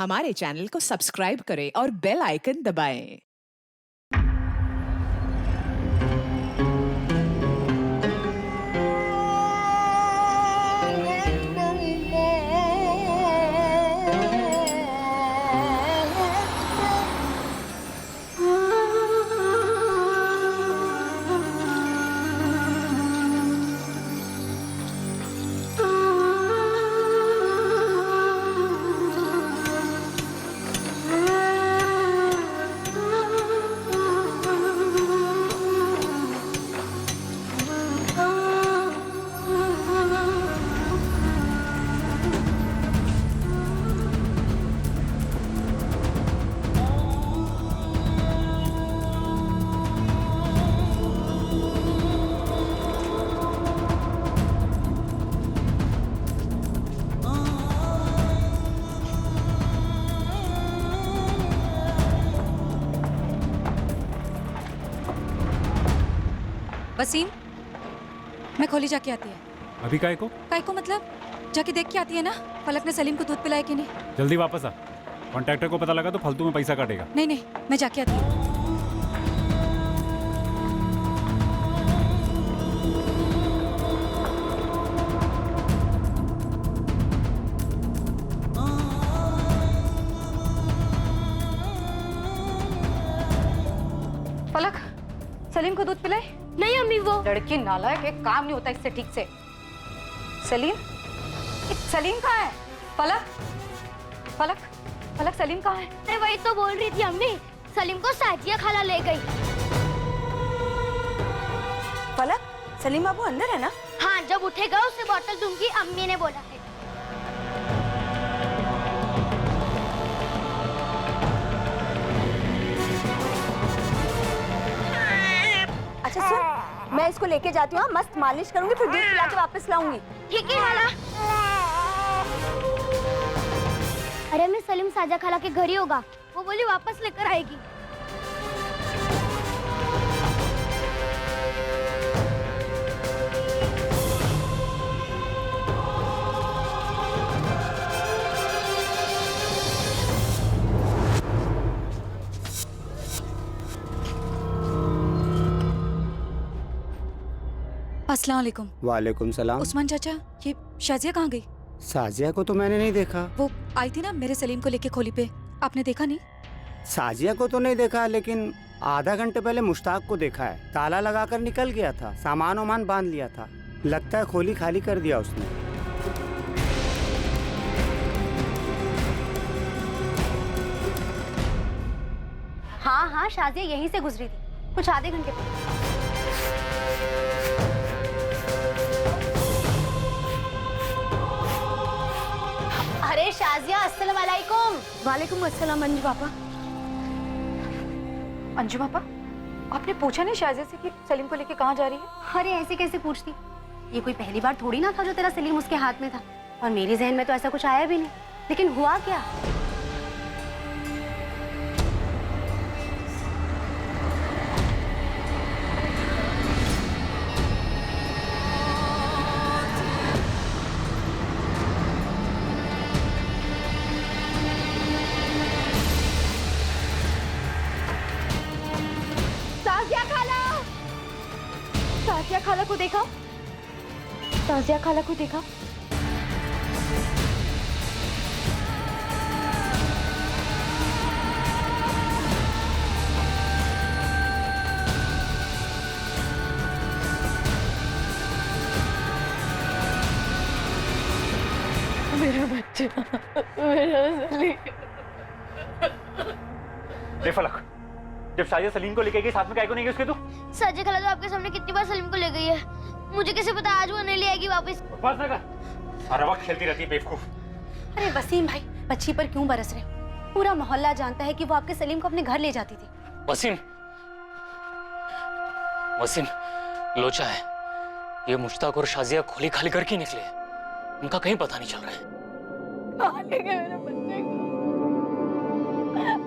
हमारे चैनल को सब्सक्राइब करें और बेल आइकन दबाएं। वसीम, मैं खोली जाके आती है। अभी काय को मतलब जाके देख के आती है ना, फलक ने सलीम को दूध पिलाया कि नहीं। जल्दी वापस आ, कॉन्ट्रैक्टर को पता लगा तो फालतू में पैसा काटेगा। नहीं, मैं जाके आती हूँ। फलक, सलीम को दूध पिलाए? नहीं अम्मी, वो लड़की नालायक, एक काम नहीं होता इससे ठीक से। सलीम कहाँ है? फलक सलीम कहाँ है? मैं वही तो बोल रही थी अम्मी, सलीम को साजिया खाला ले गई। फलक, सलीम बाबू अंदर है ना? हाँ, जब उठेगा उसे बोतल दूंगी, अम्मी ने बोला है। अच्छा सुन, मैं इसको लेके जाती हूँ, मस्त मालिश करूंगी, फिर दूध पिला के वापस लाऊंगी। ठीक है खाला। अरे मैं सलीम साजा खाला के घर ही होगा, वो बोली वापस लेकर आएगी। अस्सलाम वालेकुम। वालेकुम सलाम। उस्मान चाचा, ये शाजिया कहाँ गई? साजिया को तो मैंने नहीं देखा। वो आई थी ना मेरे सलीम को लेके खोली पे, आपने देखा नहीं? साजिया को तो नहीं देखा, लेकिन आधा घंटे पहले मुश्ताक को देखा है। ताला लगाकर निकल गया था, सामान वामान बांध लिया था। लगता है खोली खाली कर दिया उसने। हाँ, शाजिया यहीं से गुजरी थी, कुछ आधे घंटे पहले। अरे शाजिया, अस्सलाम वालेकुम। वालेकुम अस्सलाम अंजू पापा। अंजू पापा, आपने पूछा नहीं शाजिया से कि सलीम को लेके कहाँ जा रही है? अरे ऐसे कैसे पूछती, ये कोई पहली बार थोड़ी ना था जो तेरा सलीम उसके हाथ में था, और मेरे जहन में तो ऐसा कुछ आया भी नहीं। लेकिन हुआ क्या? साजिया खाला को देखा? साजिया खाला को देखा? मेरा बच्चा, मेरा सलीम। फलक, जब शाजिया सलीम को लेके गई, साथ में काय को नहीं गई उसके? तू साजिया खाला तो आपके सामने कितनी बार सलीम को ले गई है, मुझे कैसे पता आज वो नहीं ले आएगी वापस? बस ना कर, हर वक्त खेलती रहती है बेवकूफ। अरे वसीम भाई, बच्ची पर क्यों बरस रहे? पूरा मोहल्ला जानता है कि वो आपके सलीम को अपने घर ले जाती थी। वसीम लोचा है, ये मुश्ताक और शाजिया खोली खाली करके निकले, उनका कहीं पता नहीं चल रहा है। कहाँ ले गए मेरे बच्चे को?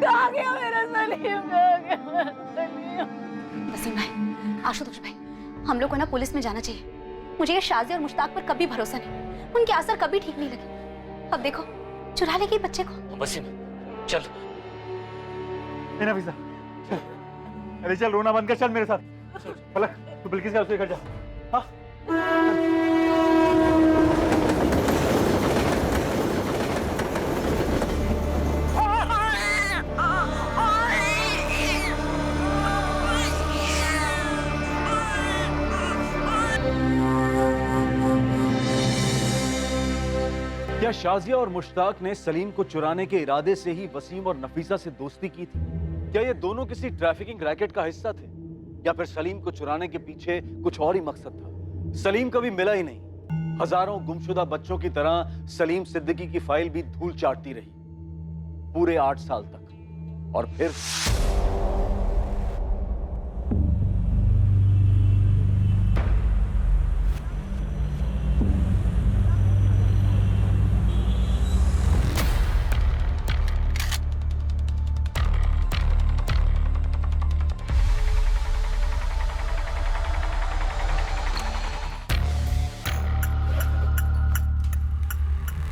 कहाँ गया मेरा सलीम? कहाँ गया मेरा सलीम? वसीम भाई, आशुतोष भाई, हम लोग को ना पुलिस में जाना चाहिए। मुझे ये शाजिया और मुश्ताक पर कभी भरोसा नहीं, उनके असर कभी ठीक नहीं लगे। अब देखो, चुरा ले गई बच्चे को। वसीम, चल ए नफीसा चल, अरे चल रोना बंद कर, चल मेरे साथ। फलक तू बिल्किस का उसके घर जा। हाँ क्या शाजिया और मुश्ताक ने सलीम को चुराने के इरादे से ही वसीम और नफीसा से दोस्ती की थी? क्या ये दोनों किसी ट्रैफिकिंग रैकेट का हिस्सा थे, या फिर सलीम को चुराने के पीछे कुछ और ही मकसद था? सलीम कभी मिला ही नहीं। हजारों गुमशुदा बच्चों की तरह सलीम सिद्दीकी की फाइल भी धूल चाटती रही पूरे 8 साल तक। और फिर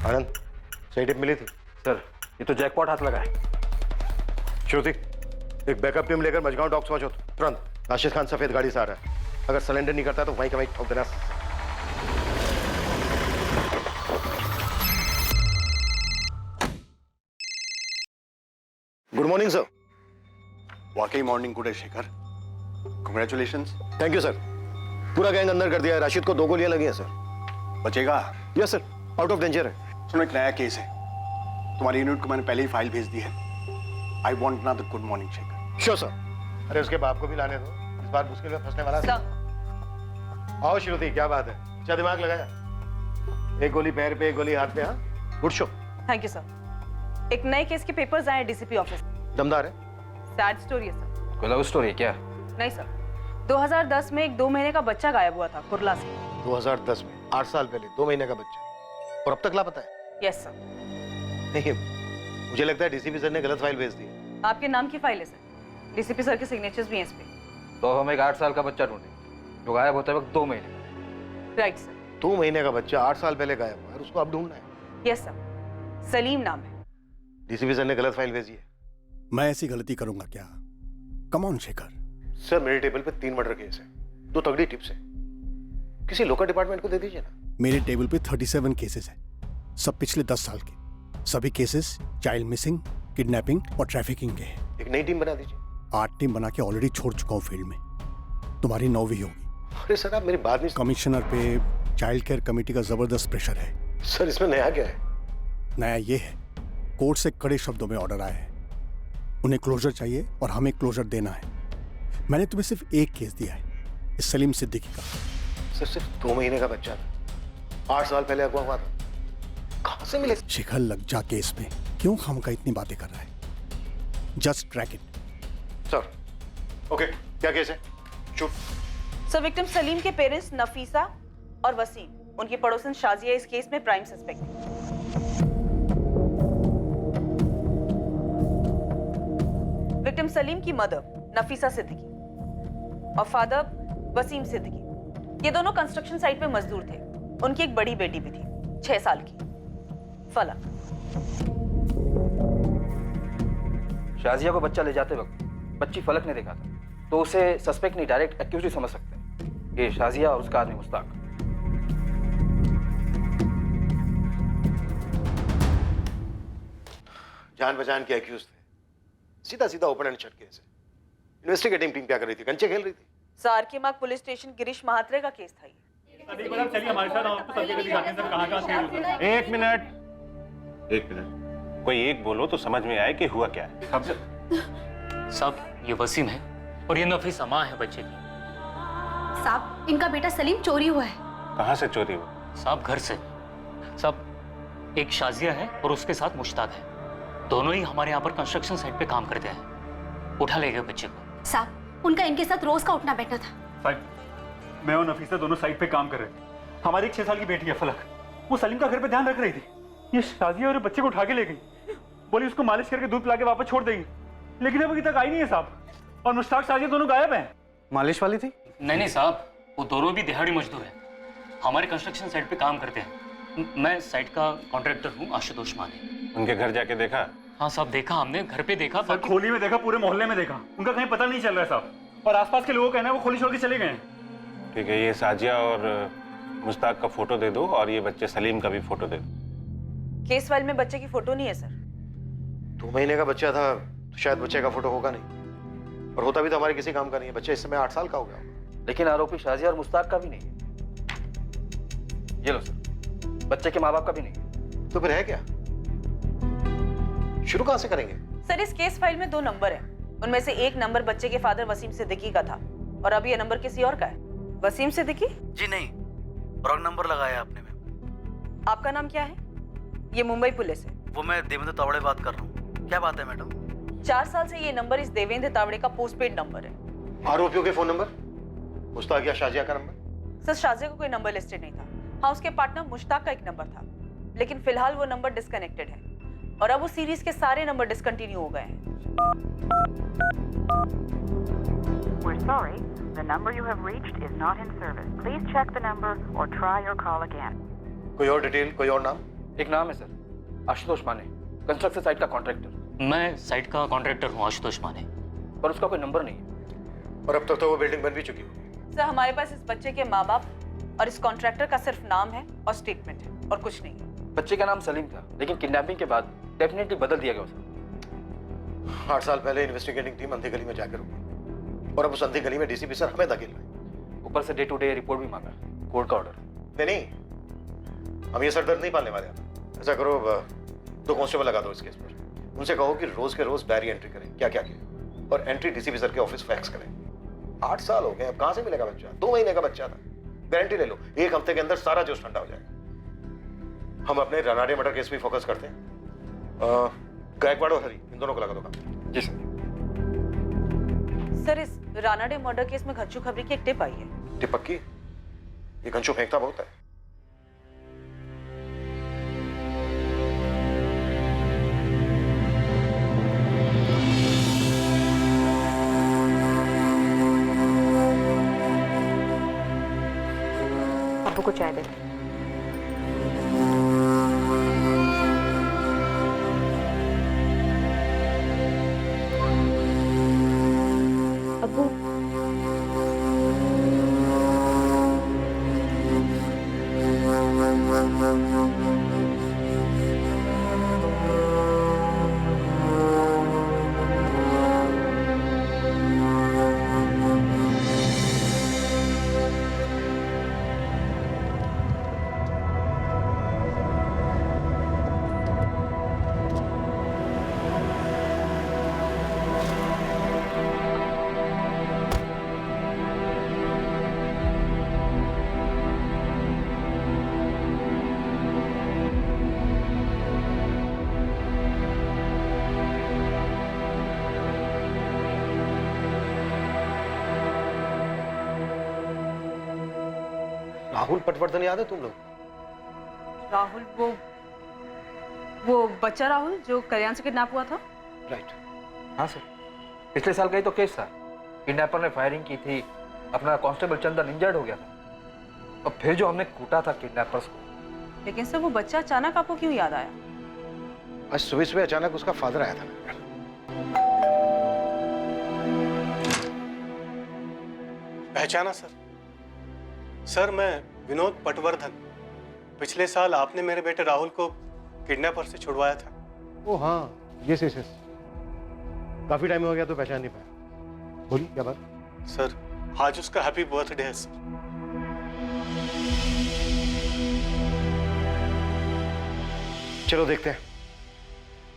आनंद, सही टिप मिली थी सर, ये तो जैकपॉट हाथ लगा है। श्रुति, एक बैकअप टीम लेकर मजगांव डॉक्स पहुंचो तुरंत। राशिद खान सफेद गाड़ी से आ रहा है, अगर सरेंडर नहीं करता तो वहीं का वहीं ठोक देना। Good morning sir. वाकई मॉर्निंग गुड है Shekhar, congratulations. Thank you sir. पूरा गैंग अंदर कर दिया है, राशिद को 2 गोलियां लगी हैं सर। बचेगा? Yes sir, out of danger है। सुनो, एक नया केस है, तुम्हारी यूनिट को मैंने पहले ही फाइल भेज दी है। I want now the good morning Shekhar. Sure sir. अरे उसके बाप को भी लाने दो, इस बार मुश्किल में फंसने वाला है। आओ श्रुति, क्या बात है, अच्छा दिमाग लगाया। एक गोली पैर पे, एक गोली हाथ पे। हाँ, good show. Thank you sir. एक नए केस के पेपर्स आए डीसीपी ऑफिस। दमदार है। सैड स्टोरी है सर। कोई लव स्टोरी है क्या? नहीं सर, 2010 में एक 2 महीने का बच्चा गायब हुआ था कुर्ला से। 2010 में, 8 साल पहले 2 महीने का बच्चा, और अब तक लापता है। Yes sir. नहीं, मुझे लगता है डीसीपी सर ने गलत फाइल भेज दी। आपके नाम की फाइल है सर, डीसीपी सर के सिग्नेचर्स भी हैं इस पे। तो हम एक 8 साल का बच्चा ढूंढे जो गायब होते वक्त 2 महीने। Right sir. 2 महीने का बच्चा 8 साल पहले गायब हुआ है, उसको अब ढूंढना है। यस सर, सलीम नाम है। डीसीपी सर ने गलत फाइल भेजी है। मैं ऐसी गलती करूंगा क्या? Come on Shekhar. सर, मेरे टेबल पे 3 मर्डर केस है, 2 तगड़ी टिप्स है, किसी लोकल डिपार्टमेंट को दे दीजिए ना। मेरे टेबल पे 37 केसेस हैं, सब पिछले 10 साल के। सभी केसेस चाइल्ड मिसिंग, किडनैपिंग और ट्रैफिकिंग के हैं। एक नई टीम बना दीजिए। 8 टीम बना के ऑलरेडी छोड़ चुका हूँ फील्ड में, तुम्हारी 9वीं होगी। अरे सर, आप मेरी बात नहीं। कमिश्नर पे चाइल्ड केयर कमेटी का जबरदस्त प्रेशर है। सर, इसमें नया क्या है? नया ये है, कोर्ट से कड़े शब्दों में ऑर्डर आया है, उन्हें क्लोजर चाहिए और हमें क्लोजर देना है। मैंने तुम्हें सिर्फ एक केस दिया है, इस सलीम सिद्दीकी का। सर, सिर्फ 2 महीने का बच्चा था, 8 साल पहले अगवा हुआ था, कहां से मिले? शिखर, लग जा केस में, क्यों खामखा इतनी बातें कर रहा है? Just track it. Sir, okay, क्या केस है? चुप। सर, विक्टिम सलीम के पेरेंट्स नफीसा और वसीम, उनकी पड़ोसन शाजिया इस केस में प्राइम सस्पेक्ट है। विक्टिम सलीम की मदर नफीसा सिद्दीकी और फादर वसीम सिद्दीकी, ये दोनों कंस्ट्रक्शन साइट पे मजदूर थे। उनकी एक बड़ी बेटी भी थी, 6 साल की, फलक। शाजिया को बच्चा ले जाते वक्त बच्ची फलक ने देखा था, तो उसे सस्पेक्ट नहीं, डायरेक्ट एक्यूज ही समझ सकते हैं। ये शाजिया और उसका आदमी मुश्ताक। जान पहचान के एक्यूज थे, सीधा सीधा ओपन एंड शट केस है। इन्वेस्टिगेटिंग टीम क्या कर रही थी? कंचे खेल रही थी। सारकेमाग पुलिस स्टेशन गिरीश महात्रे का केस था ये। चलिए हमारे साथ, आपको सब जगह दिखाते हैं सर कहां थे। 1 मिनट, 1 मिनट, कोई एक बोलो तो समझ में आए कि हुआ क्या है। साहब, ये वसीम है और ये नफीसा माँ है बच्चे की। साहब, इनका बेटा सलीम चोरी हुआ है। कहां से चोरी हुआ? साहब, घर से। साहब, एक शाजिया है और उसके साथ मुश्ताक है, दोनों ही हमारे यहाँ पर कंस्ट्रक्शन साइट पे काम करते हैं। उठा ले गए बच्चे को। साहब, उनका इनके साथ रोज का उठना बैठना था। साहब, मैं और नफीसा दोनों साइट पे काम कर रहे थे। हमारी एक 6 साल की बेटी है फलक, वो सलीम का घर पे ध्यान रख रही थी। ये शाजिया और बच्चे को उठा के ले गई, बोली उसको मालिश करके दूध पिला के वापस छोड़ देंगी, लेकिन अभी तक आई नहीं है साहब। और मुश्ताक शाजिया दोनों गायब हैं। मालिश वाली थी? नहीं साहब, वो दोनों भी दिहाड़ी मजदूर हैं, हमारे कंस्ट्रक्शन साइट पे काम करते हैं। मैं साइट का कॉन्ट्रैक्टर हूँ, आशुतोष माने। उनके घर जाके देखा? हाँ साहब, देखा हमने, घर पे देखा। सर खोली में देखा, पूरे मोहल्ले में देखा, उनका कहीं पता नहीं चल रहा है साहब। और आसपास के लोगों का कहना है वो खोली छोड़ के चले गए हैं। ठीक है, ये साजिया और मुश्ताक का फोटो दे दो और ये बच्चे सलीम का भी फोटो दे दो। केस फाइल में बच्चे की फोटो नहीं है सर। 2 महीने का बच्चा था तो शायद बच्चे का फोटो होगा नहीं, और होता भी तो हमारे किसी काम का नहीं है। बच्चा इस समय 8 साल का हो गया होगा। लेकिन आरोपी शाजिया और मुश्ताक का भी नहीं है। ये लो सर, बच्चे के माँ बाप का भी नहीं है। तो फिर है क्या? शुरू कहां से करेंगे? सर इस केस फाइल में 2 नंबर हैं। उनमें से एक नंबर बच्चे के फादर वसीम सिद्दीकी का था और अब ये नंबर किसी और का है। वसीम सिद्दीकी? जी नहीं, रॉन्ग नंबर लगाया आपने मैम। आपका नाम क्या है? ये मुंबई पुलिस है। वो मैं देवेंद्र तावड़े बात कर रहा हूँ। क्या बात है मैडम? 4 साल से ये नंबर इस देवेंद्र तावड़े का पोस्टपेड नंबर है। आरोपियों के फोन नंबर? मुश्ताक या शाजिया का नंबर? सर शाजिया को कोई नंबर लिस्टेड नहीं था। हाँ, उसके पार्टनर मुश्ताक का एक नंबर था, लेकिन फिलहाल वो नंबर डिस्कनेक्टेड है और अब उस सीरीज के सारे नंबर डिसकंटिन्यू हो गए हैं। We're sorry, the number you have reached is not in service. Please check the number or try your call again. कोई और डिटेल, कोई और नाम? एक नाम है सर, आशुतोष माने, कंस्ट्रक्शन साइट का कॉन्ट्रैक्टर। मैं साइट का कॉन्ट्रैक्टर हूँ, आशुतोष माने। पर उसका कोई नंबर नहीं है। और अब तक तो वो बिल्डिंग बन भी चुकी होगी। सर हमारे पास इस बच्चे के माँ बाप और इस कॉन्ट्रैक्टर का सिर्फ नाम है और स्टेटमेंट है और कुछ नहीं है। बच्चे का नाम सलीम था, लेकिन किडनैपिंग के बाद डेफिनेटली बदल दिया गया उसे। 8 साल पहले इन्वेस्टिगेटिंग टीम अंधी गली में जाकर रुकी और अब उस अंधी गली में डीसीपी सर हमें धकेल रहे। ऊपर से डे टू डे रिपोर्ट भी मांगा, कोर्ट का ऑर्डर। नहीं, हम ये सरदर्द नहीं पालने वाले। ऐसा करो, 2 कांस्टेबल लगा दो इस केस पर। उनसे कहो कि रोज के रोज डायरी एंट्री करें, क्या क्या किया, और एंट्री डीसीपी सर के ऑफिस फैक्स करें। 8 साल हो गए, अब कहां से मिलेगा बच्चा? 2 महीने का बच्चा था। गारंटी ले लो 1 हफ्ते के अंदर सारा जोश ठंडा हो जाएगा। हम अपने रनाडे मर्डर केस पे फोकस करते हैं। गायकवाड़ और हरी, इन दोनों को लगा दो काम। जी सर। सर इस रानाडे मर्डर केस में घच्चू खबरी की एक टिप आई है। टिप पक्की? ये घंचू फेंकता बहुत है। अब्बू को चाय दे। अब्बू, राहुल पटवर्धन याद है तुम लोग? राहुल, वो बच्चा राहुल जो कल्याण से किडनैप हुआ था? राइट। हाँ सर, पिछले साल का ही तो केस था। किडनैपर ने फायरिंग की थी, अपना कांस्टेबल चंदन इंजर्ड हो गया था और फिर जो हमने कूटा था किडनैपर्स को। लेकिन सर वो बच्चा अचानक आपको क्यों याद आया? आज सुबह अचानक उसका फादर आया था मेरे घर। पहचाना सर? सर मैं विनोद पटवर्धन। पिछले साल आपने मेरे बेटे राहुल को किडनैपर से छुड़वाया था। ओ हाँ, यस। काफी टाइम हो गया तो पहचान नहीं पाया। बोलिए क्या बात? सर आज उसका हैप्पी बर्थडे है सर। चलो देखते हैं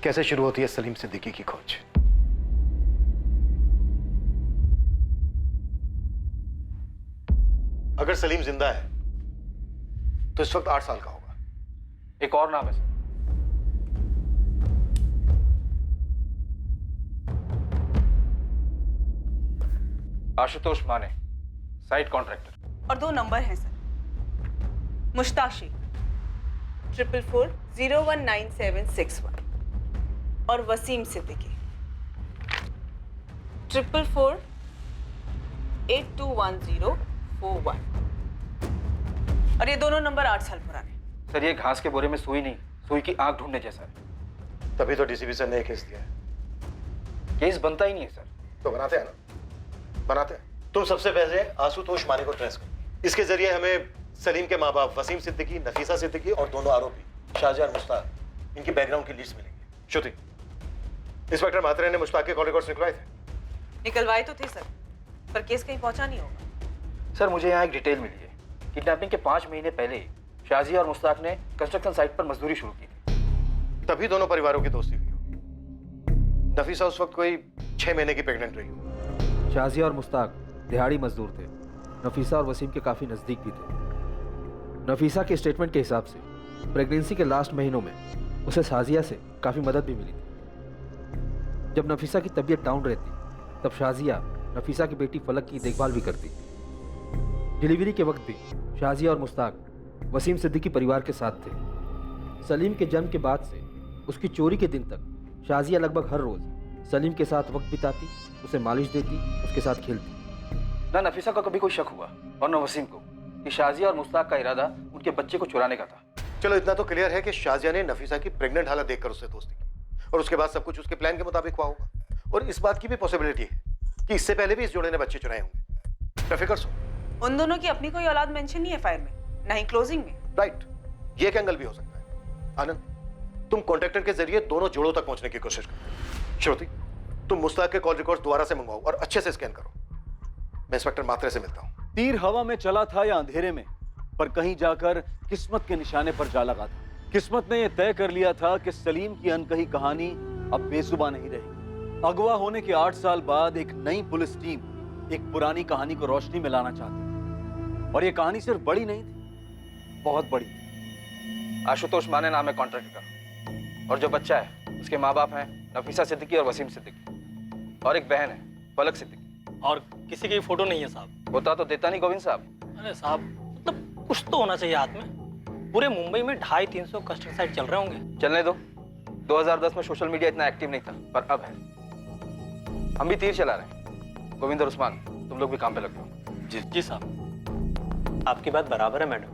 कैसे शुरू होती है सलीम सिद्दीकी की खोज। अगर सलीम जिंदा है तो इस वक्त 8 साल का होगा। एक और नाम है सर, आशुतोष माने, साइट कॉन्ट्रैक्टर। और 2 नंबर हैं सर, मुश्ताक शेख 444019761 और वसीम सिद्दीकी 444821041। और ये दोनों नंबर 8 साल पुराने। सर ये घास के बोरे में सुई नहीं, सुई की आंख ढूंढने जैसा है। तभी तो डीसीपी सर ने केस दिया है। केस बनता ही नहीं है सर। तो बनाते हैं ना, बनाते हैं। तुम सबसे पहले आशुतोष माने को ट्रेस करो। इसके जरिए हमें सलीम के माँ बाप वसीम सिद्दीकी, नफीसा सिद्दीकी और दोनों आरोपी शाहजहां और मुश्ताक, इनकी बैकग्राउंड की लिस्ट मिलेगी। श्रुति, इंस्पेक्टर म्हात्रे ने मुश्ताक के कॉल रिकॉर्ड्स निकलवाए थे? निकलवाए तो थे सर, पर केस कहीं पहुंचा नहीं होगा। सर मुझे यहाँ एक डिटेल मिली है। किडनैपिंग के 5 महीने पहले शाजिया और मुश्ताक ने कंस्ट्रक्शन साइट पर मजदूरी शुरू की थी। तभी दोनों परिवारों की दोस्ती हुई होगी। नफीसा उस वक्त कोई 6 महीने की प्रेग्नेंट रही हो। शाजिया और मुश्ताक दिहाड़ी मजदूर थे। नफीसा और वसीम के काफी नजदीक भी थे। नफीसा के स्टेटमेंट के हिसाब से प्रेगनेंसी के लास्ट महीनों में उसे शाजिया से काफी मदद भी मिली थी। जब नफीसा की तबीयत डाउन रहती तब शाजिया नफीसा की बेटी फलक की देखभाल भी करती। डिलीवरी के वक्त भी शाजिया और मुश्ताक वसीम सिद्दीकी परिवार के साथ थे। सलीम के जन्म के बाद से उसकी चोरी के दिन तक शाजिया लगभग हर रोज सलीम के साथ वक्त बिताती, उसे मालिश देती, उसके साथ खेलती। ना नफीसा को कभी कोई शक हुआ और न वसीम को कि शाजिया और मुश्ताक का इरादा उनके बच्चे को चुराने का था। चलो इतना तो क्लियर है कि शाजिया ने नफीसा की प्रेग्नेंट हालत देखकर उससे दोस्ती की और उसके बाद सब कुछ उसके प्लान के मुताबिक हुआ होगा। और इस बात की भी पॉसिबिलिटी है कि इससे पहले भी इस जोड़े ने बच्चे चुराए होंगे। बेफिक्र सो। उन दोनों की अपनी कोई औलाद मेंशन नहीं है फाइल में, ना ही क्लोजिंग में। राइट, ये एक एंगल भी हो सकता है। आनंद, तुम कॉन्ट्रैक्टर के जरिए दोनों जोड़ों तक पहुंचने की कोशिश करो। श्रुति, तुम मुश्ताक के कॉल रिकॉर्ड्स दोबारा से मंगवाओ और अच्छे से स्कैन करो। मैं इंस्पेक्टर म्हात्रे से मिलता हूं। तीर हवा में चला था या अंधेरे में, पर कहीं जाकर किस्मत के निशाने पर जा लगा था। किस्मत ने यह तय कर लिया था कि सलीम की अनकही कहानी अब बेजुबान नहीं रहेगी। अगवा होने के 8 साल बाद एक नई पुलिस टीम एक पुरानी कहानी को रोशनी में लाना चाहती थी। और यह कहानी सिर्फ बड़ी नहीं थी, बहुत बड़ी। आशुतोष माने नाम है कॉन्ट्रैक्टर का, और जो बच्चा है उसके माँ बाप हैं नफीसा सिद्दीकी और वसीम सिद्दीकी, और एक बहन है फलक सिद्दीकी। और किसी की फोटो नहीं है साहब। होता तो देता नहीं गोविंद साहब। अरे साहब, मतलब कुछ तो होना चाहिए हाथ में। पूरे मुंबई में 250-300 कंस्ट्रक्शन साइट चल रहे होंगे। चलने दो, 2010 में सोशल मीडिया इतना एक्टिव नहीं था, पर अब है। हम भी तीर चला रहे हैं। गोविंद और उस्मान, तुम लोग भी काम पे लग जाओ। जी साहब, आपकी बात बराबर है मैडम,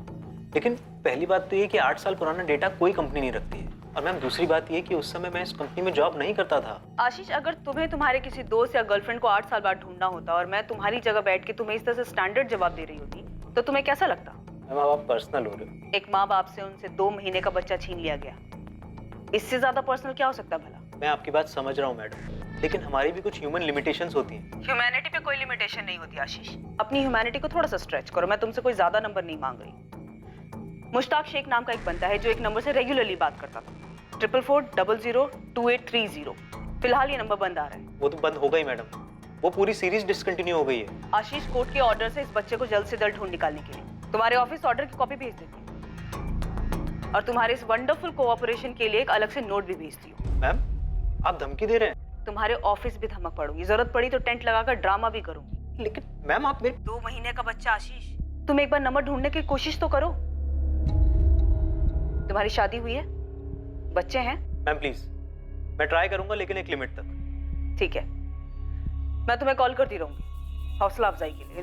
लेकिन पहली बात तो ये कि 8 साल पुराना डेटा कोई कंपनी नहीं रखती है। और मैम दूसरी बात ये कि उस समय मैं इस कंपनी में जॉब नहीं करता था। आशीष, अगर तुम्हें तुम्हारे किसी दोस्त या गर्लफ्रेंड को 8 साल बाद ढूंढना होता और मैं तुम्हारी जगह बैठ के तुम्हें इस तरह से स्टैंडर्ड जवाब दे रही होती तो तुम्हें कैसा लगता? मैम आप पर्सनल हो रहे हो। एक माँ बाप से उनसे 2 महीने का बच्चा छीन लिया गया, इससे ज्यादा पर्सनल क्या हो सकता है भला? मैं आपकी बात समझ रहा हूँ मैडम, लेकिन हमारी भी कुछ ह्यूमन लिमिटेशंस होती हैं। ह्यूमैनिटी पे कोई लिमिटेशन नहीं होती आशीष। अपनी ह्यूमैनिटी को थोड़ा सा स्ट्रेच करो। मैं तुमसे कोई ज्यादा नंबर नहीं मांग रही। मुश्ताक शेख नाम का एक बंदा है जो एक नंबर से रेगुलरली बात करता था, 44002830। फिलहाल ये नंबर बंद आ रहा है। वो तो बंद हो गई मैडम, वो पूरी सीरीज डिसकंटिन्यू हो गई है। आशीष, कोर्ट के ऑर्डर से इस बच्चे को जल्द से जल्द ढूंढ निकालने के लिए तुम्हारे ऑफिस ऑर्डर की कॉपी भेज देती हूँ और तुम्हारे इस वंडरफुल कोऑपरेशन के लिए एक अलग से नोट भी भेजती हूँ। मैम आप धमकी दे रहे हैं? तुम्हारे ऑफिस भी धमक पड़ूंगी, जरूरत पड़ी तो टेंट लगाकर ड्रामा भी करूंगी। लेकिन मैम आप मेरे 2 महीने का बच्चा आशीष, तुम एक बार नंबर ढूंढने की कोशिश तो करो। तुम्हारी शादी हुई है, बच्चे हैं? मैम प्लीज, मैं ट्राई करूंगा लेकिन एक लिमिट तक। ठीक है, मैं तुम्हें कॉल करती रहूंगी हौसला अफजाई के लिए।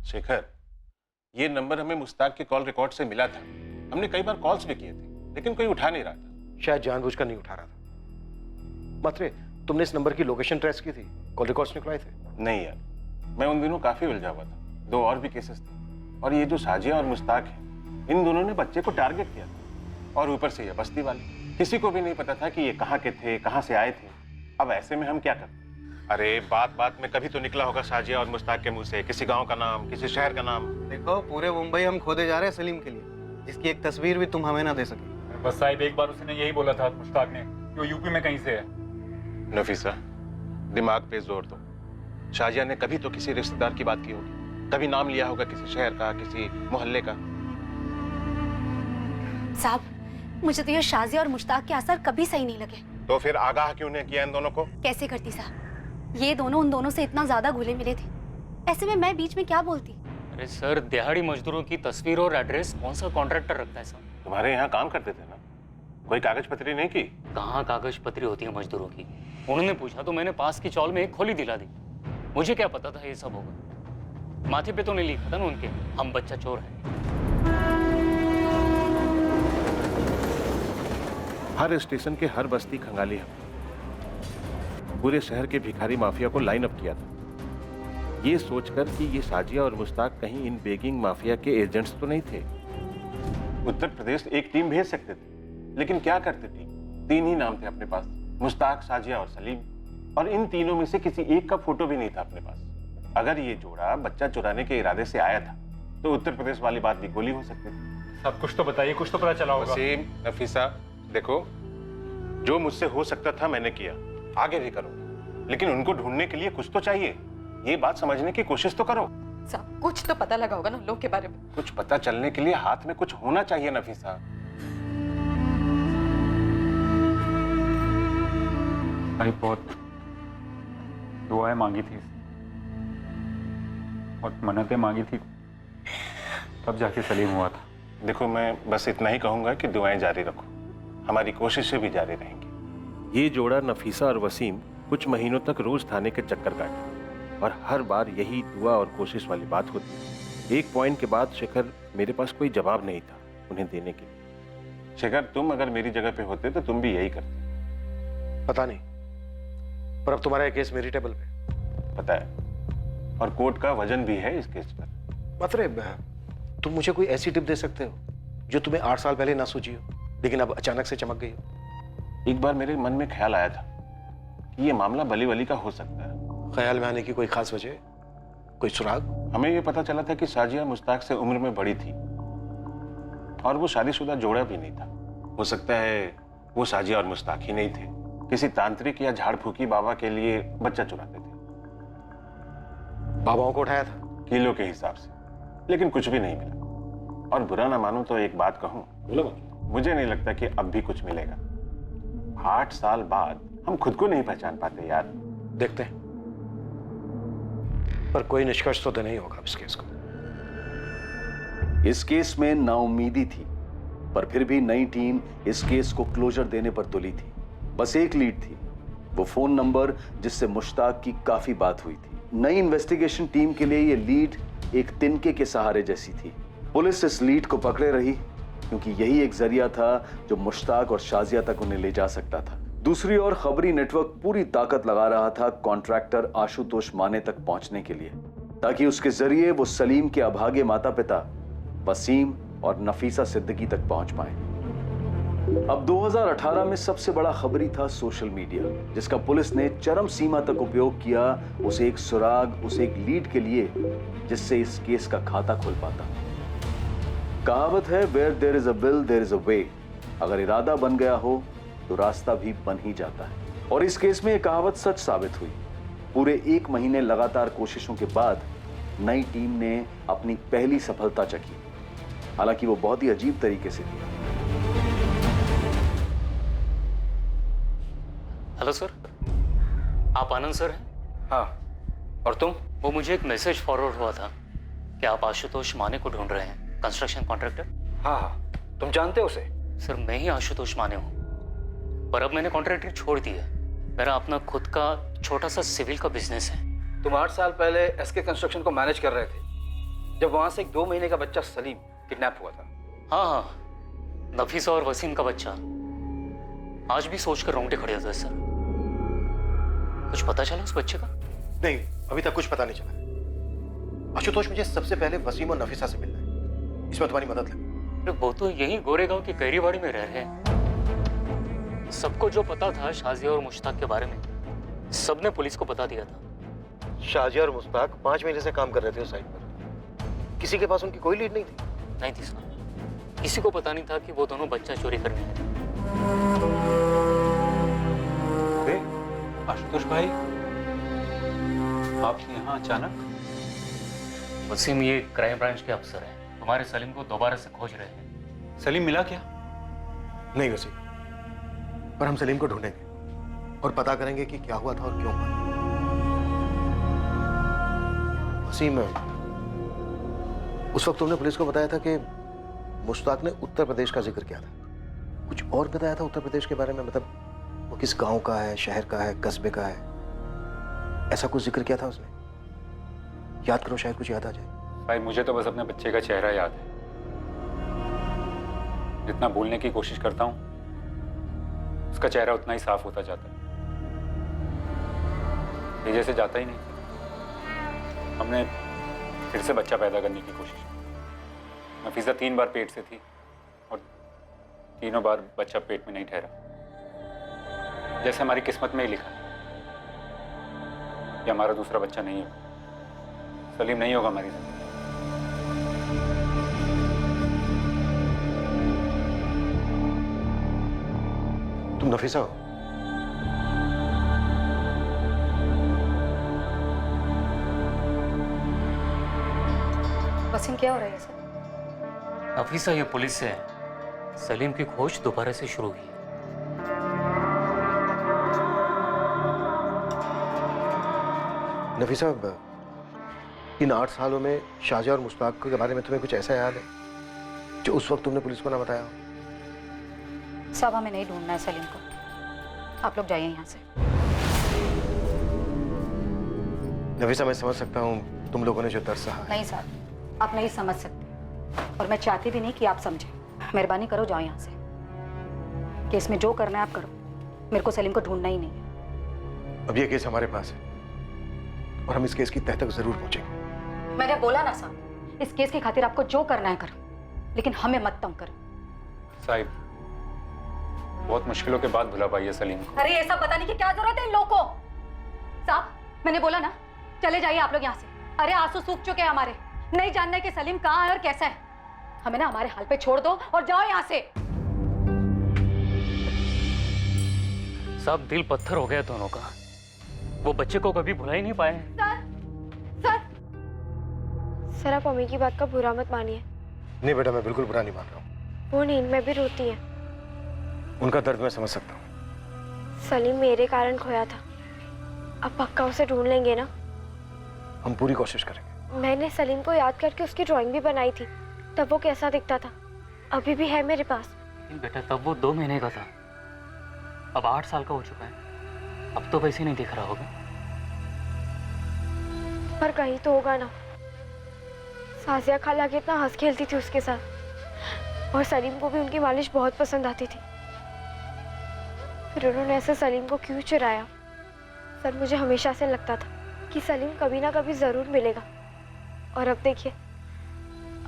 शेखर, ये नंबर हमें मुश्ताक के कॉल रिकॉर्ड से मिला था। हमने कई बार कॉल्स भी किए थे लेकिन कोई उठा नहीं रहा था। शायद जानबूझकर नहीं उठा रहा था। मात्रे, तुमने इस नंबर की लोकेशन ट्रेस की थी, कॉल रिकॉर्ड्स निकलवाए थे? नहीं यार, मैं उन दिनों काफी उलझा हुआ था। 2 और भी केसेस थे और ये जो शाजिया और मुश्ताक है, इन दोनों ने बच्चे को टारगेट किया था। और ऊपर से ये बस्ती वाले, किसी को भी नहीं पता था कि ये कहाँ के थे, कहाँ से आए थे। अब ऐसे में हम क्या करते? अरे बात बात में कभी तो निकला होगा शाजिया और मुश्ताक के मुंह से किसी गांव का नाम, किसी शहर का नाम। देखो, पूरे मुंबई हम खोदे जा रहे हैं सलीम के लिए, जिसकी एक तस्वीर भी तुम हमें ना दे सके। बस साहिब, एक बार उसने यही बोला था मुश्ताक ने कि वो यूपी में कहीं से है। नफीसा, दिमाग पे जोर दो। शाजिया ने कभी तो किसी रिश्तेदार की बात की होगी, कभी नाम लिया होगा किसी शहर का, किसी मोहल्ले का। साहब, मुझे तो ये शाजिया और मुश्ताक के असर कभी सही नहीं लगे। तो फिर आगाह क्यों नहीं किया इन दोनों को? कैसे करती साहब, ये दोनों उन दोनों से इतना ज्यादा घुले मिले थे, ऐसे में मैं बीच में क्या बोलती? अरे सर, दिहाड़ी मजदूरों की तस्वीर और एड्रेस कौन सा कॉन्ट्रैक्टर रखता है सर? तुम्हारे यहाँ काम करते थे ना, कोई कागज पत्री नहीं की? कहाँ कागज पत्री होती है मजदूरों की? उन्होंने पूछा तो मैंने पास की चौल में एक खोली दिला दी। मुझे क्या पता था ये सब होगा। माथे पे तो नहीं लिखा था ना उनके, हम बच्चा चोर है। हर स्टेशन के हर बस्ती खंगाली हम, पूरे शहर के भिखारी माफिया को लाइन अप किया था, ये सोचकर कि ये साजिया और मुश्ताक कहीं इन बेगिंग माफिया के एजेंट्स तो नहीं थे। उत्तर प्रदेश एक टीम भेज सकते थे, लेकिन क्या करते टीम? 3 ही नाम थे अपने पास, मुश्ताक, साजिया और सलीम, और इन तीनों में से किसी एक का फोटो भी नहीं था अपने पास। अगर ये जोड़ा बच्चा चुराने के इरादे से आया था तो उत्तर प्रदेश वाली बात भी गोली हो सकती थी। सब कुछ तो बताइए, कुछ तो पता चला होगा। वसीम, नफीसा, देखो जो मुझसे हो सकता था मैंने किया, आगे भी करूंगा, लेकिन उनको ढूंढने के लिए कुछ तो चाहिए। ये बात समझने की कोशिश तो करो। साहब कुछ तो पता लगा होगा ना लोग के बारे में। कुछ पता चलने के लिए हाथ में कुछ होना चाहिए नफीसा। भाई बहुत दुआएं मांगी थी और मन्नतें मांगी थी, तब जाके सलीम हुआ था। देखो मैं बस इतना ही कहूंगा कि दुआएं जारी रखो, हमारी कोशिशें भी जारी रहेंगी। ये जोड़ा नफीसा और वसीम कुछ महीनों तक रोज थाने के चक्कर काटे और हर बार यही दुआ और कोशिश वाली बात होती। एक पॉइंट के बाद शेखर मेरे पास कोई जवाब नहीं था उन्हें देने के लिए। शेखर तुम अगर मेरी जगह पे होते तो तुम भी यही करते। पता नहीं, पर अब तुम्हारा केस मेरी टेबल पे। पता है, और कोर्ट का वजन भी है इस केस पर। मतलब तुम मुझे कोई ऐसी टिप दे सकते हो जो तुम्हें 8 साल पहले ना सूझी हो, लेकिन अब अचानक से चमक गई हो? एक बार मेरे मन में ख्याल आया था कि ये मामला बली वली का हो सकता है। ख्याल में आने की कोई खास वजह, कोई सुराग? हमें ये पता चला था कि साजिया मुश्ताक से उम्र में बड़ी थी और वो शादीशुदा जोड़ा भी नहीं था। हो सकता है वो साजिया और मुश्ताक ही नहीं थे, किसी तांत्रिक या झाड़ फूकी बाबा के लिए बच्चा चुराते थे। बाबाओं को उठाया था किलो के हिसाब से, लेकिन कुछ भी नहीं मिला। और बुरा ना मानो तो एक बात कहूं, मुझे नहीं लगता कि अब भी कुछ मिलेगा। 8 साल बाद हम खुद को नहीं पहचान पाते यार। देखते हैं, पर कोई निष्कर्ष तो नहीं होगा इस केस को। इस केस में नाउम्मीदी थी, पर फिर भी नई टीम इस केस को क्लोजर देने पर तुली थी। बस एक लीड थी, वो फोन नंबर जिससे मुश्ताक की काफी बात हुई थी। नई इन्वेस्टिगेशन टीम के लिए ये लीड एक तिनके के सहारे जैसी थी। पुलिस इस लीड को पकड़े रही क्योंकि यही एक जरिया था जो मुश्ताक और शाजिया तक उन्हें ले जा सकता था। दूसरी ओर खबरी नेटवर्क पूरी ताकत लगा रहा था कॉन्ट्रैक्टर आशुतोष माने तक पहुंचने के लिए, ताकि उसके जरिए वो सलीम के अभागे माता पिता वसीम और नफीसा सिद्दीकी तक पहुंच पाए। अब 2018 में सबसे बड़ा खबरी था सोशल मीडिया, जिसका पुलिस ने चरम सीमा तक उपयोग किया उसे एक सुराग, उसे एक लीड के लिए जिससे इस केस का खाता खुल पाता। कहावत है, where there is a will there is a way. अगर इरादा बन गया हो तो रास्ता भी बन ही जाता है, और इस केस में यह कहावत सच साबित हुई। पूरे 1 महीने लगातार कोशिशों के बाद नई टीम ने अपनी पहली सफलता चखी, हालांकि वो बहुत ही अजीब तरीके से थी। हेलो सर, आप आनंद सर हैं? हाँ, और तुम? वो मुझे एक मैसेज फॉरवर्ड हुआ था कि आप आशुतोष माने को ढूंढ रहे हैं, कंस्ट्रक्शन कॉन्ट्रैक्टर। हाँ हाँ, तुम जानते हो उसे? सर मैं ही आशुतोष माने हूँ, पर अब मैंने कॉन्ट्रैक्टर छोड़ दिया। मेरा अपना खुद का छोटा सा सिविल का बिजनेस है। तुम 8 साल पहले एसके कंस्ट्रक्शन को मैनेज कर रहे थे जब वहां से एक 2 महीने का बच्चा सलीम किडनैप हुआ था। हाँ हाँ, नफीसा और वसीम का बच्चा। आज भी सोचकर रोंगटे खड़े होते हैं सर। कुछ पता चला उस बच्चे का? नहीं, अभी तक कुछ पता नहीं चला। आशुतोष, मुझे सबसे पहले वसीम और नफीसा से मिलना है, इसमें तुम्हारी मदद लगे। वो तो यही गोरेगांव की कैरीबाड़ी में रह रहे हैं। सबको जो पता था शाजिया और मुश्ताक के बारे में, सबने पुलिस को बता दिया था। शाजिया और मुश्ताक 5 महीने से काम कर रहे थे उस साइट पर, किसी के पास उनकी कोई लीड नहीं थी। नहीं थी सर, किसी को पता नहीं था कि वो दोनों बच्चा चोरी करने आए थे। आशुतोष भाई, आप यहाँ अचानक? वसीम ये क्राइम ब्रांच के अफसर हैं, तुम्हारे सलीम को दोबारा से खोज रहे हैं। सलीम मिला क्या? नहीं वसीम, पर हम सलीम को ढूंढेंगे और पता करेंगे कि क्या हुआ था और क्यों हुआ। वसीम, उस वक्त तुमने पुलिस को बताया था कि मुश्ताक ने उत्तर प्रदेश का जिक्र किया था, कुछ और बताया था उत्तर प्रदेश के बारे में? मतलब वो किस गांव का है, शहर का है, कस्बे का है, ऐसा कुछ जिक्र किया था उसने? याद करो, शायद कुछ याद आ जाए। भाई मुझे तो बस अपने बच्चे का चेहरा याद है। जितना भूलने की कोशिश करता हूँ उसका चेहरा उतना ही साफ होता जाता है, ये जैसे जाता ही नहीं। हमने फिर से बच्चा पैदा करने की कोशिश की। नफीसा 3 बार पेट से थी और तीनों बार बच्चा पेट में नहीं ठहरा, जैसे हमारी किस्मत में ही लिखा है कि हमारा दूसरा बच्चा नहीं होगा, सलीम नहीं होगा हमारी जिंदगी। तुम नफीसा हो? वसीम, क्या हो रहा है सर? नफीसा, ये पुलिस से है। सलीम की खोज दोबारा से शुरू हुई है। नफीसा, इन 8 सालों में शाहजहां और मुश्ताक के बारे में तुम्हें कुछ ऐसा याद है जो उस वक्त तुमने पुलिस को ना बताया हो? साहब, हमें नहीं ढूंढना है सलीम को, आप लोग जाइए यहाँ से। नफीसा, मैं समझ सकता हूँ तुम लोगों ने जो दर्द सहा है। नहीं साहब, आप नहीं समझ सकते, और मैं चाहती भी नहीं कि आप समझें। मेहरबानी करो, जाओ यहाँ से। केस में जो करना है आप करो, मेरे को सलीम को ढूंढना ही नहीं है। अब ये केस हमारे पास है और हम इस केस की तह तक जरूर पहुंचेंगे। मैंने बोला ना साहब, इस केस की खातिर आपको जो करना है करो, लेकिन हमें मत तंग करो। साहिब, बहुत मुश्किलों के बाद भुला पाई है सलीम को। अरे ये सब बताने की क्या जरूरत है इन लोगों को? साहब, मैंने बोला ना, चले जाइए आप लोग यहाँ से। अरे आंसू सूख चुके हैं हमारे, नहीं जानना है कि सलीम कहाँ है और कैसा है। हमें ना हमारे हाल पे छोड़ दो और जाओ यहाँ से। सब दिल पत्थर हो गया दोनों का। वो बच्चे को कभी भुला ही नहीं पाए। सर, आप अम्मी की बात का बुरा मत मानिए। नहीं बेटा, मैं बिल्कुल बुरा नहीं मान रहा हूँ। वो नींद में भी रोती है। उनका दर्द मैं समझ सकता हूँ। सलीम मेरे कारण खोया था, अब पक्का उसे ढूंढ लेंगे ना? हम पूरी कोशिश करेंगे। मैंने सलीम को याद करके उसकी ड्राइंग भी बनाई थी, तब वो कैसा दिखता था, अभी भी है मेरे पास। बेटा, तब वो 2 महीने का था, अब 8 साल का हो चुका है। अब तो वैसे नहीं दिख रहा होगा। पर कहीं तो होगा ना। साजिया खाला कितना हंस खेलती थी उसके साथ, और सलीम को भी उनकी मालिश बहुत पसंद आती थी। फिर उन्होंने ऐसे सलीम को क्यों चुराया? सर, मुझे हमेशा से लगता था कि सलीम कभी ना कभी जरूर मिलेगा, और अब देखिए,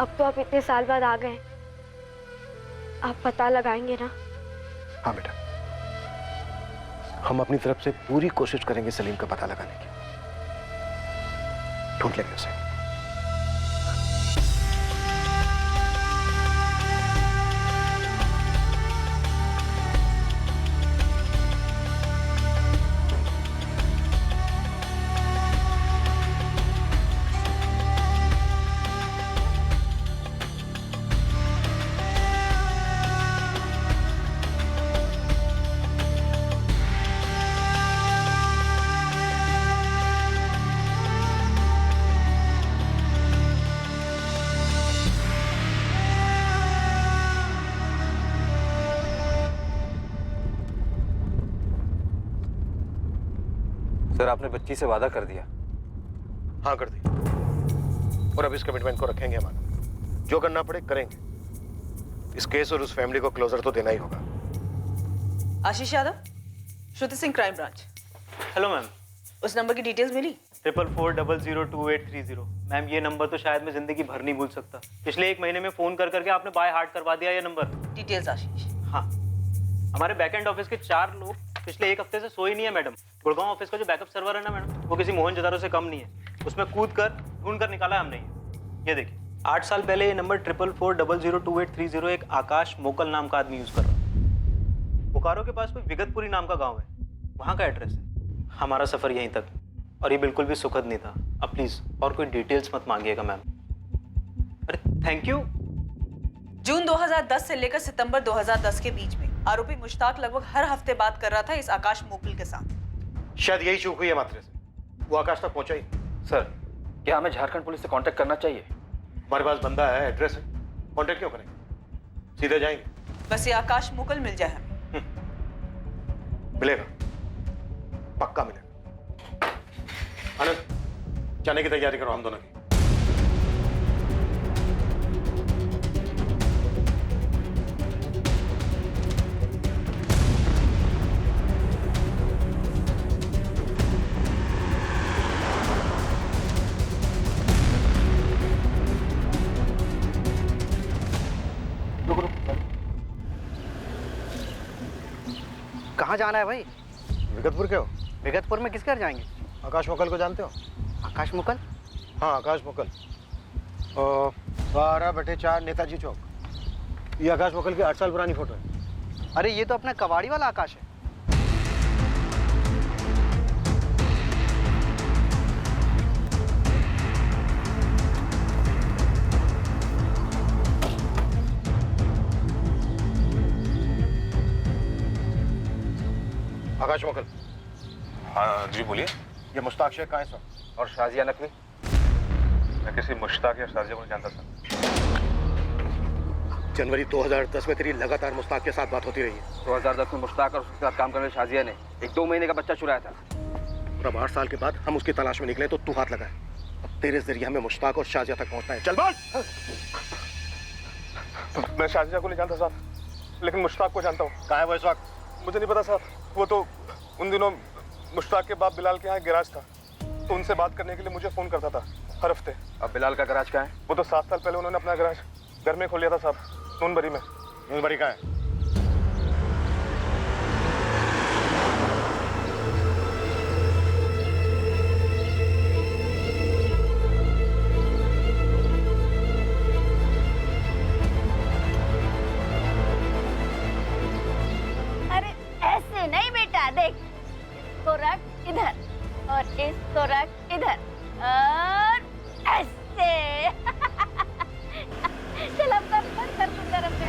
अब तो आप इतने साल बाद आ गए, आप पता लगाएंगे ना? हाँ बेटा, हम अपनी तरफ से पूरी कोशिश करेंगे सलीम का पता लगाने की। ढूंढ लेंगे उसे। सर, आपने बच्ची से वादा कर दिया? हाँ, कर दिया, और अब इस कमिटमेंट को रखेंगे हमारा। जो करना पड़े करेंगे। इस केस और उस फैमिली को क्लोजर तो देना ही होगा। Ashish Yadav, Shruti Singh, crime branch. Hello ma'am. उस नंबर की डिटेल्स मिली? 44402830। मैम, ये नंबर तो शायद मैं जिंदगी भर नहीं भूल सकता। पिछले 1 महीने में फोन कर करके आपने बाय हार्ट करवा दिया ये नंबर। डिटेल्स आशीष? हाँ, हमारे बैकएंड ऑफिस के 4 लोग पिछले 1 हफ्ते से सोए नहीं है मैडम। गुड़गांव ऑफिस का जो बैकअप सर्वर है ना मैडम, वो किसी मोहनजोदारो से कम नहीं है। उसमें कूद कर ढूंढ कर निकाला हमने। ये देखिए, 8 साल पहले ये नंबर 44402830 एक आकाश मोकल नाम का आदमी यूज कर रहा है। बोकारो के पास कोई विगतपुरी नाम का गांव है, वहां का एड्रेस है। हमारा सफर यहीं तक, और ये बिल्कुल भी सुखद नहीं था। अब प्लीज और कोई डिटेल्स मत मांगिएगा मैम। अरे थैंक यू। जून 2010 से लेकर सितंबर 2010 के बीच में आरोपी मुश्ताक लगभग हर हफ्ते बात कर रहा था इस आकाश मोकल के साथ। शायद यही चूक हुई है मात्रे से, वो आकाश तक पहुंचा ही। सर, क्या हमें झारखंड पुलिस से कांटेक्ट करना चाहिए? हमारे पास बंदा है, एड्रेस है, कांटेक्ट क्यों करेंगे? सीधे जाएंगे। बस ये आकाश मोकल मिल जाए हमें। मिलेगा, पक्का मिलेगा। आनंद, जाने की तैयारी करो हम दोनों की। कहाँ जाना है भाई? विगतपुर के हो? विगतपुर में किसके घर जाएंगे? आकाश मुकल को जानते हो? आकाश मुकल? हाँ, आकाश मुकल। 12/4 नेताजी चौक। ये आकाश मुकल की 8 साल पुरानी फोटो है। अरे ये तो अपना कबाड़ी वाला आकाश है। आकाश मुकल। हाँ जी बोलिए। ये मुश्ताक शेख कहाँ है सर? और शाजिया नकवी? मैं किसी मुश्ताक या शाजिया को नहीं जानता सर। जनवरी 2010 में तेरी लगातार मुश्ताक के साथ बात होती रही है। 2010 में मुश्ताक और उसके साथ काम करने वाली शाजिया ने एक 2 महीने का बच्चा चुराया था। और अब 8 साल के बाद हम उसकी तलाश में निकले तो तू हाथ लगाए। अब तेरे जरिए हमें मुश्ताक और शाजिया तक पहुंचना है। चल बोल। मैं शाजिया को नहीं जानता साहब, लेकिन मुश्ताक को जानता हूँ। कहाँ है वो इस वक्त? मुझे नहीं पता साहब। वो तो उन दिनों मुश्ताक के बाप बिलाल के यहाँ गैराज था, तो उनसे बात करने के लिए मुझे फोन करता था हर हफ्ते। अब बिलाल का गैराज कहाँ है? वो तो 7 साल पहले उन्होंने अपना गैराज घर में खोल लिया था साहब, नूनबरी में। नूनबरी कहाँ है? अरे ऐसे नहीं बेटा, देख इसको रख इधर और इसको रख इधर और ऐसे। चल अब कर तू गरम पे आ।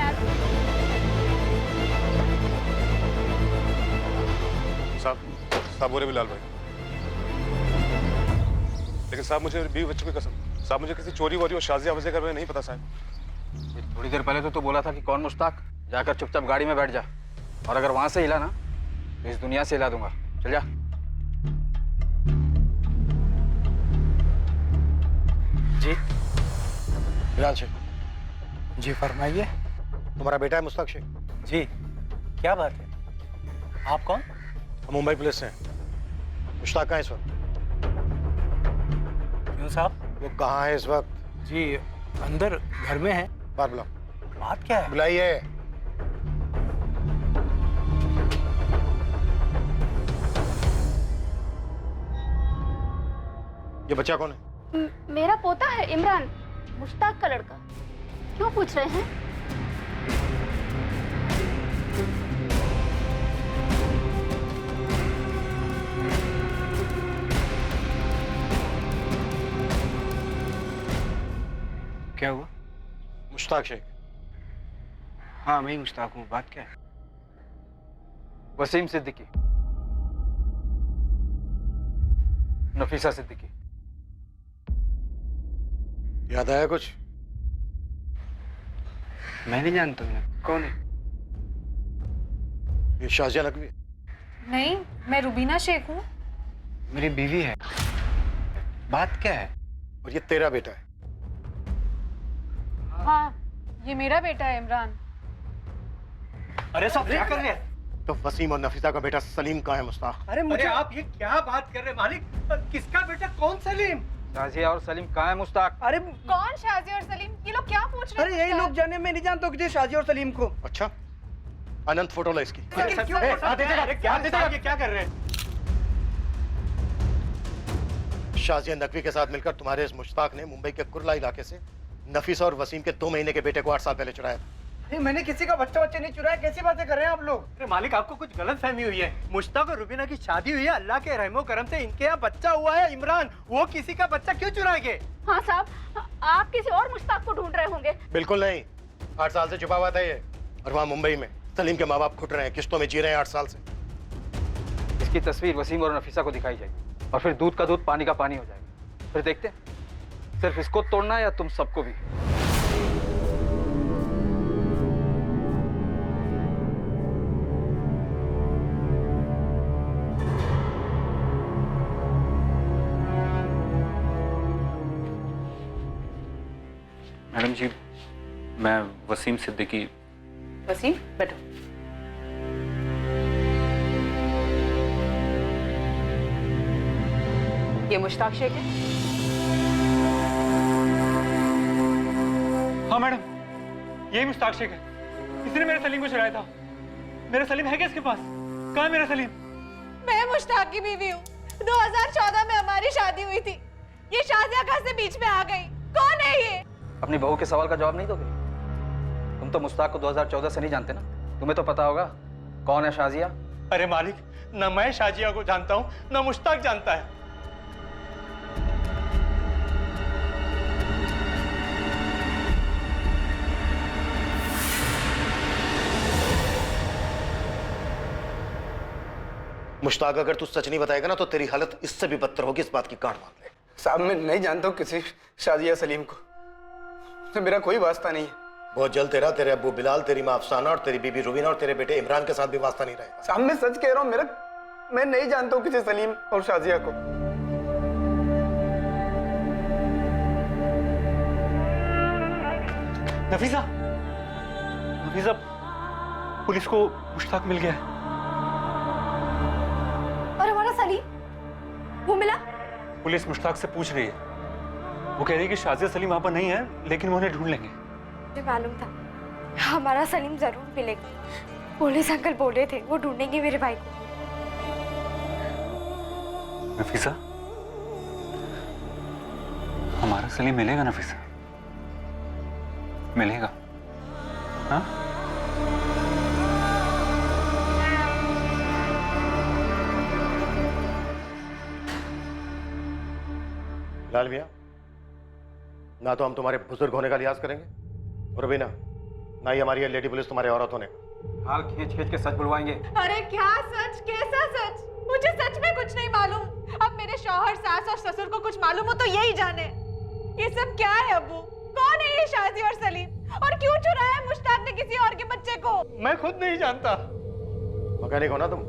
साहब बोले बिलाल भाई, लेकिन साहब मुझे बीवी बच्चों की कसम, साहब मुझे किसी चोरी वोरी और शाजिया वजह कर नहीं पता साहब। थोड़ी देर पहले तो बोला था कि कौन मुश्ताक, जाकर चुपचाप गाड़ी में बैठ जा, और अगर वहां से हिला ना तो इस दुनिया से हिला दूंगा। चल जा। जी बिलाल शेख। जी फरमाइए। तुम्हारा बेटा है मुश्ताक शेख? जी क्या बात है? आप कौन? हम मुंबई पुलिस से हैं। मुश्ताक कहाँ है इस वक्त? क्यों साहब? वो कहाँ है इस वक्त? जी अंदर घर में है। बाहर बुलाओ। बात क्या है? बुलाइए। ये बच्चा कौन है? मेरा पोता है इमरान, मुश्ताक का लड़का। क्यों पूछ रहे हैं? क्या हुआ? मुश्ताक शेख। हाँ मैं ही मुश्ताक हूँ। बात क्या है? वसीम सिद्दीकी, नफीसा सिद्दीकी। याद आया कुछ? मैं नहीं जानता हूँ। कौन है? ये शाजिया नकवी। नहीं, मैं रुबीना शेख हूँ। मेरी बीवी है। बात क्या है? और ये तेरा बेटा है? हाँ, ये मेरा बेटा है इमरान। अरे सब क्या कर रहे हैं? तो वसीम और नफीसा का बेटा सलीम कहाँ है मुश्ताक? अरे मुझे आप ये क्या बात कर रहे हैं मालिक? किसका बेटा? कौन सलीम? शाजिया और सलीम कहाँ है मुश्ताक? अरे कौन शाजिया और सलीम? ये लोग क्या पूछ रहे हैं? अरे यही लोग जाने, मैं नहीं जानता हूँ शाजिया और सलीम को। अच्छा, अनंत फोटो ला इसकी। क्या कर रहे हैं? शाजिया नकवी के साथ मिलकर तुम्हारे इस मुश्ताक ने मुंबई के कुर्ला इलाके से नफीसा और वसीम के 2 महीने के बेटे को 8 साल पहले चुराया था। मैंने किसी का बच्चा नहीं चुराया। कैसी बातें कर रहे हैं आप लोग? अरे मालिक आपको कुछ गलत फहमी हुई है। मुश्ताक और रुबीना की शादी हुई है, अल्लाह के रहमो करम से इनके यहाँ बच्चा हुआ है इमरान। वो किसी का बच्चा क्यों चुराएंगे? हाँ साहब, आप किसी और मुश्ताक को ढूंढ रहे होंगे। बिल्कुल नहीं, 8 साल से छुपा हुआ था ये। और वहाँ मुंबई में सलीम के माँ बाप घुट रहे हैं, किश्तों में जी रहे हैं 8 साल से। इसकी तस्वीर वसीम और नफीसा को दिखाई जाएगी, और फिर दूध का दूध पानी का पानी हो जाएगा। फिर देखते हैं सिर्फ इसको तोड़ना या तुम सबको भी। मैडम जी, मैं वसीम सिद्दीकी। वसीम बैठो। ये मुश्ताक शेख है? हाँ मैडम, यही मुश्ताक शेख है। इसने मेरे सलीम को चुराया था। मेरा सलीम है क्या इसके पास? कहाँ है मेरा सलीम? मैं मुश्ताक की बीवी हूँ। 2014 में हमारी शादी हुई थी। ये शाजिया कहाँ से बीच में आ गई? कौन है ये? अपनी बहू के सवाल का जवाब नहीं दोगे? तुम तो मुश्ताक को 2014 से नहीं जानते ना, तुम्हें तो पता होगा कौन है शाजिया। अरे मालिक, न मैं शाजिया को जानता हूँ न मुश्ताक जानता है। मुश्ताक, अगर तू सच नहीं बताएगा ना तो तेरी हालत इससे भी बदतर होगी, इस बात की गांठ बांध ले। साहब मैं नहीं जानता हूँ किसी शाजिया सलीम को, तो मेरा कोई वास्ता नहीं है। बहुत जल्द तेरे अब्बू बिलाल, तेरी माँ अफसाना और तेरी बीबी रुबीना और तेरे बेटे इमरान के साथ भी वास्ता नहीं रहेगा। साहब मैं सच कह रहा हूँ, मैं नहीं जानता हूँ किसी सलीम और शाजिया को। नफीसा, नफीसा, पुलिस को मुश्ताक मिल गया है। और हमारा सलीम, वो मिला? पुलिस मुश्ताक से पूछ रही है। वो कह रही है कि शाजिया सलीम वहां पर नहीं है, लेकिन वो उन्हें ढूंढ लेंगे। मुझे मालूम था हमारा सलीम जरूर मिलेगा। पुलिस अंकल बोले थे वो ढूंढेंगे मेरे भाई को। नफीसा, हमारा सलीम मिलेगा नफीसा, मिलेगा। हाँ? लाल मियां, ना तो हम तुम्हारे बुजुर्ग होने का लिहाज करेंगे और अभी ना ही हमारी ये लेडी पुलिस तुम्हारे औरत होने का। हाल खींच खींच के सच बुलवाएंगे। अरे क्या सच, कैसा सच? मुझे सच में कुछ नहीं मालूम। अब मेरे शौहर, सास और ससुर को कुछ मालूम हो तो यही जाने। ये सब क्या है अब्बू? कौन है ये शाजी और सलीम? और क्यों चुराया मुश्ताक ने किसी और के बच्चे को? मैं खुद नहीं जानता। मैकेनिक हो ना तुम,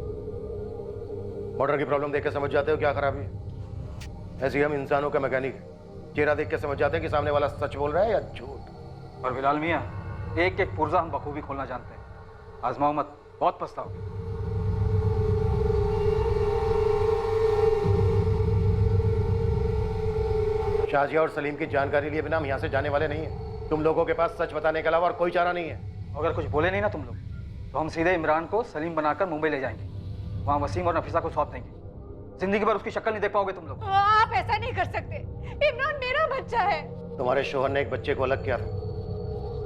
मोटर की प्रॉब्लम देख के समझ जाते हो क्या खराबी है। ऐसे ही हम इंसानों का मैकेनिक है, चेहरा देख के समझ जाते हैं कि सामने वाला सच बोल रहा है या झूठ। और बिलाल मियां, एक एक पुर्जा हम बखूबी खोलना जानते हैं। आजमाओ मत, बहुत पछताओगे। शाजिया और सलीम की जानकारी लिए बिना हम यहाँ से जाने वाले नहीं हैं। तुम लोगों के पास सच बताने के अलावा और कोई चारा नहीं है। अगर कुछ बोले नहीं ना तुम लोग, तो हम सीधे इमरान को सलीम बनाकर मुंबई ले जाएंगे। वहाँ वसीम और नफीसा को सौंप देंगे। जिंदगी भर उसकी शक्ल नहीं देख पाओगे तुम लोग। आप ऐसा नहीं कर सकते। इमरान मेरा बच्चा है। तुम्हारे शोहर ने एक बच्चे को अलग किया था,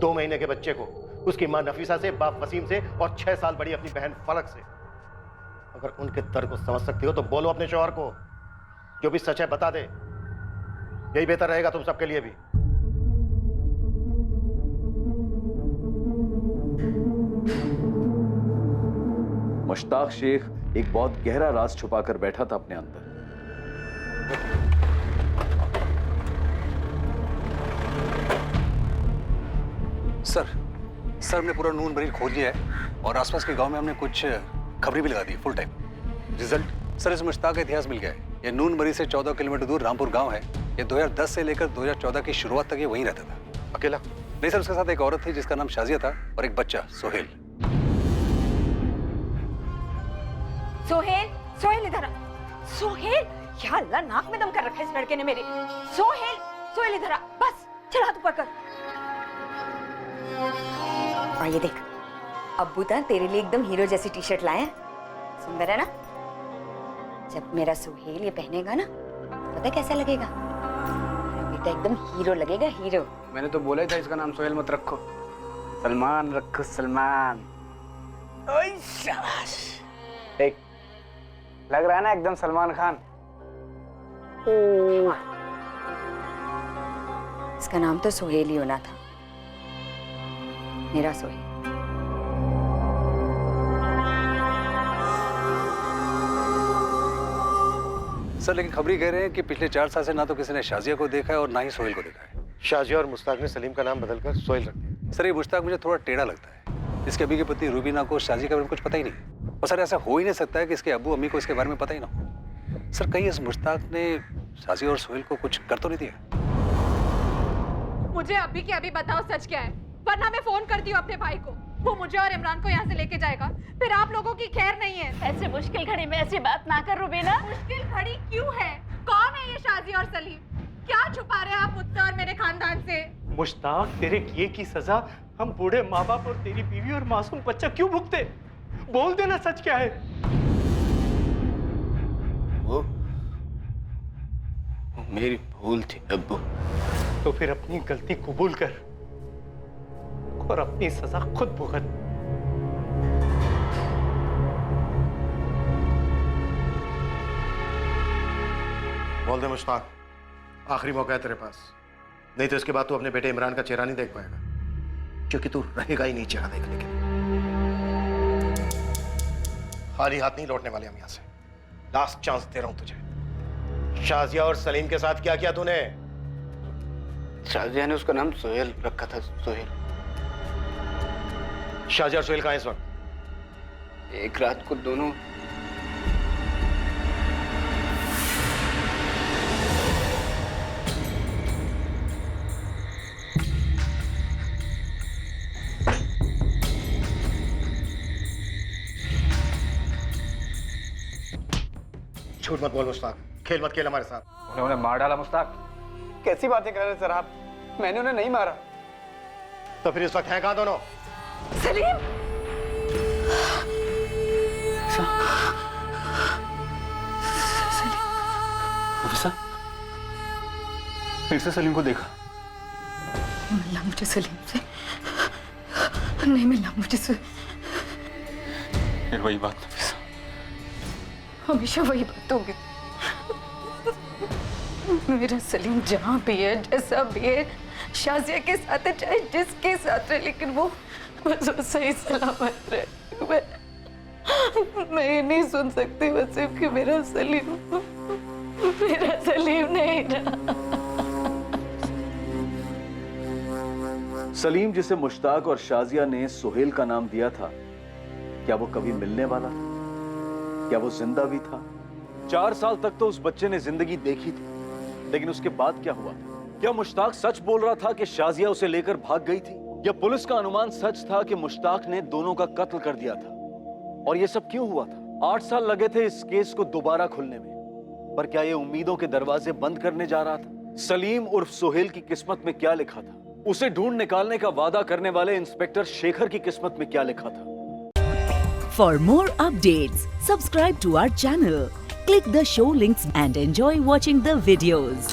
2 महीने के बच्चे को, उसकी माँ नफीसा से, बाप वसीम से और 6 साल बड़ी अपनी बहन फलक से। अगर उनके दर्द को समझ सकती हो तो बोलो अपने शोहर को, जो भी सच है बता दे। यही बेहतर रहेगा तुम सबके लिए भी। मुश्ताक शेख एक बहुत गहरा राज छुपाकर बैठा था अपने अंदर। सर हमने पूरा नून बरीर खोज लिया है और आसपास के गांव में हमने कुछ खबरें भी लगा दी फुल टाइम। रिजल्ट सर इस मुश्ताक का इतिहास मिल गया है। ये नून बरी से 14 किलोमीटर दूर रामपुर गांव है। ये 2010 से लेकर 2014 की शुरुआत तक ये वहीं रहता था। अकेला? नहीं सर, उसके साथ एक औरत थी जिसका नाम शाजिया था और एक बच्चा सोहेल। सोहेल इधर आ। सोहेल, या अल्लाह, नाक में दम कर रखा है इस लड़के ने मेरे। सोहेल इधर आ, बस चल हाथ ऊपर कर। और ये देख, अब्बू तो तेरे लिए एकदम हीरो जैसी टी शर्ट लाए हैं। सुंदर है ना? जब मेरा सोहेल ये पहनेगा ना, पता कैसा लगेगा? मेरा बेटा एकदम हीरो लगेगा, हीरो। मैंने तो बोला ही था इसका नाम सोहेल मत रखो, सलमान रखो, सलमान। ओए शाबाश, देख लग रहा है ना एकदम सलमान खान। इसका नाम तो सोहेल ही होना था, मेरा सोहेल। सर लेकिन खबरी कह रहे हैं कि पिछले 4 साल से ना तो किसी ने शाजिया को देखा है और ना ही सोहेल को देखा है। शाजिया और मुश्ताक ने सलीम का नाम बदलकर सोहेल रख दिया। सर ये मुश्ताक मुझे थोड़ा टेढ़ा लगता है। इसके अभी की पत्नी रूबीना को शाजिया के बारे में कुछ पता ही नहीं। और सर ऐसा हो ही नहीं सकता है कि इसके अब्बू अम्मी को इसके बारे में पता ही ना हो। सर कहीं इस मुश्ताक ने शाजिया और सोहेल को कुछ कर तो नहीं दिया? मुझे अभी के अभी बताओ सच क्या है, वरना मैं फोन करती हूँ अपने भाई को। वो मुझे और इमरान को यहाँ से लेके जाएगा, फिर आप लोगों की खैर नहीं है। ऐसे मुश्किल घड़ी में ऐसी बात ना कर रूबीना। मुश्किल घड़ी क्यों है? कौन है ये शाजी और सलीम? क्या छुपा रहे हैं आप मुझसे और मेरे खानदान से? मुश्ताक, तेरे किए की सजा हम बूढ़े माँ बाप और तेरी बीवी और मासूम बच्चा क्यों भुगते? बोल देना सच क्या है। वो मेरी भूल थी अब्बू। तो फिर अपनी गलती कबूल कर और अपनी सजा खुद भुगत। बोल दे मुश्ताक, आखिरी मौका है तेरे पास, नहीं तो इसके बाद तू अपने बेटे इमरान का चेहरा नहीं देख पाएगा, क्योंकि तू रहेगा ही नहीं चेहरा देखने के लिए। खाली हाथ नहीं लौटने वाले हम यहां से। लास्ट चांस दे रहा हूं तुझे। शाजिया और सलीम के साथ क्या किया तूने? शाजिया ने उसका नाम सोहेल रखा था। सोहेल। शाजिया और सोहेल कहां हैं इस वक्त? एक रात को दोनों झूठ मत बोल मुश्ताक, खेल मत खेल हमारे साथ। उन्हें मार डाला मुश्ताक। कैसी बातें कर रहे हैं सर आप? मैंने उन्हें नहीं मारा। तो फिर इस वक्त हैं कहां दोनों? सलीम! नफीसा, फिर से सलीम को देखा? मिलना मुझे सलीम से नहीं, मिलना मुझे से। फिर वही बात नफीसा, हमेशा वही बात होगी। मेरा सलीम जहाँ भी है, जैसा भी है, शाजिया के साथ है, चाहे जिसके साथ है, लेकिन वो सही सलामत रहे। मैं ये नहीं सुन सकती वसीम कि मेरा सलीम नहीं रहा। सलीम जिसे मुश्ताक और शाजिया ने सोहेल का नाम दिया था, क्या वो कभी मिलने वाला था? क्या वो जिंदा भी था? 4 साल तक तो उस बच्चे ने जिंदगी देखी थी, लेकिन उसके बाद क्या हुआ? क्या मुश्ताक सच बोल रहा था कि शाजिया उसे लेकर भाग गई थी, या पुलिस का अनुमान सच था कि मुश्ताक ने दोनों का कत्ल कर दिया था? और ये सब क्यों हुआ था? 8 साल लगे थे इस केस को दोबारा खुलने में, पर क्या ये उम्मीदों के दरवाजे बंद करने जा रहा था? सलीम उर्फ सोहेल की किस्मत में क्या लिखा था? उसे ढूंढ निकालने का वादा करने वाले इंस्पेक्टर शेखर की किस्मत में क्या लिखा था? For more updates, subscribe to our channel, click the show links and enjoy watching the videos.